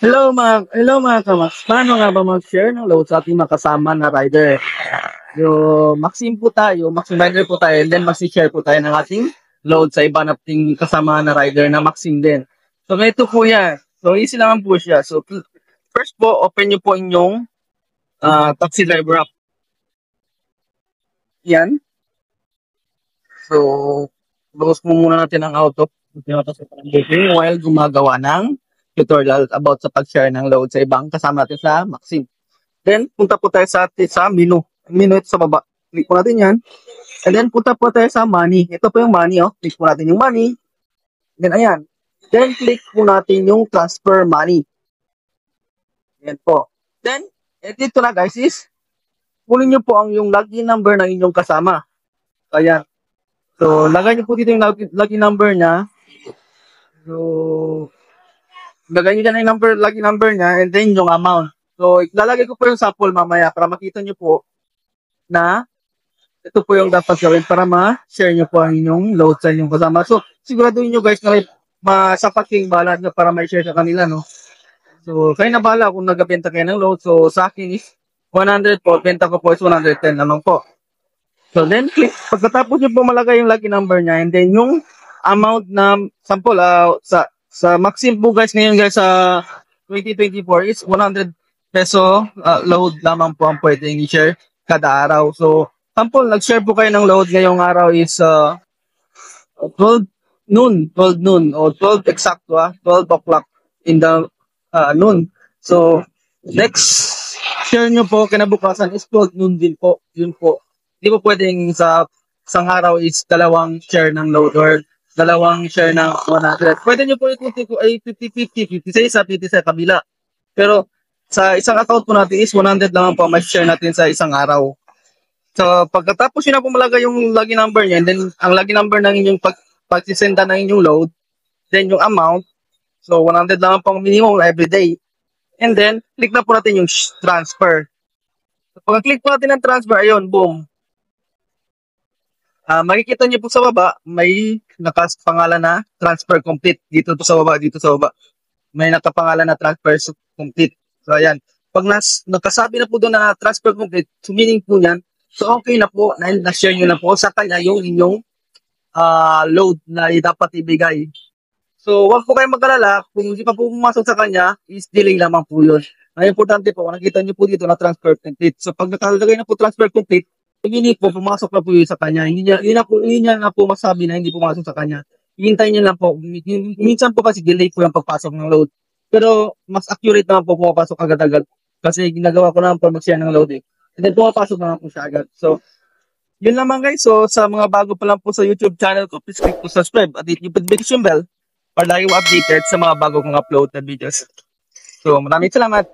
Hello mga kamax. Paano nga ba mag-share ng load sa ating makasama na rider? Maxim po tayo, Maxim rider po tayo, and then maxi-share po tayo ng ating load sa iba nating kasama na rider na Maxim din. So, ganito po yan. So, easy naman po siya. So, first po, open nyo po inyong taxi driver app. Yan. So, bukas mo muna natin ang auto while gumagawa ng tutorial about sa pag-share ng load sa ibang kasama natin sa Maxim. Then, punta po tayo sa menu. Menu ito sa baba. Click po natin yan. And then, punta po tayo sa money. Ito po yung money, oh. Click po natin yung money. Then, ayan. Then, click po natin yung transfer money. Ayan po. Then, dito na guys is, kunin nyo po ang yung login number ng inyong kasama. Ayan. So, lagay nyo po dito yung login number niya. So, lagay nyo dyan yung login number niya and then yung amount. So, ilalagay ko po yung sample mamaya para makita nyo po na ito po yung dapat gawin para ma-share nyo po ang inyong load sa inyong kasama. So, siguraduhin nyo guys na sapat yung balance nyo para ma-share sa kanila, no? So, kayo na bala kung nagabenta kayo ng load. So, sa akin is 100 po. Benta ko po is 110 naman po. So, then, click. Pagkatapos nyo po malagay yung login number niya and then yung amount na sample sa Maxim po guys ngayon guys sa 2024 is 100 peso load lamang po ang pwedeng i-share kada araw. So, sample, nag-share po kayo ng load ngayong araw is 12 noon o 12 exacto 12 o'clock in the noon. So, next share nyo po kinabukasan is 12 noon din po. Yun po. Hindi po pwedeng sa isang araw is dalawang share ng load or dalawang share ng 100. Pwede nyo po ay 50-50, 50 sa isa, 50 sa kabila. Pero sa isang account po natin is 100 lang po may share natin sa isang araw. So pagkatapos yun na po malagay yung login number niya and then ang login number ng inyong pagsisenda ng inyong load, then yung amount, so 100 lang po ang minimum every day. And then click na po natin yung transfer. So, pag-click po natin ng transfer, ayun, boom. Makikita niyo po sa baba, may nakapangalan na transfer complete. Dito sa baba. May nakapangalan na transfer complete. So, ayan. Pag nakasabi na po doon na transfer complete, so meaning po niyan, so okay na po, na-share nyo na po sa kanya yung inyong load na dapat ibigay. So, wag po kayong mag-alala, kung hindi pa po pumasok sa kanya, is delay lamang po yun. Ang importante po, nakita niyo po dito na transfer complete. So, pag nakalagay na po transfer complete, hindi po, pumasok na po yun sa kanya. Hindi niya na po masabi na hindi pumasok sa kanya. Hintayin niya lang po. Minsan po kasi delay po yung pagpasok ng load. Pero mas accurate naman po pumapasok agad-agad. Kasi ginagawa ko naman po mag-share ng load eh. And then pumapasok naman po siya agad. So, yun lamang guys. So, sa mga bago pa lang po sa YouTube channel ko, please click to subscribe at hit yung notification bell para lagi mo updated sa mga bago kong upload na videos. So, maraming salamat.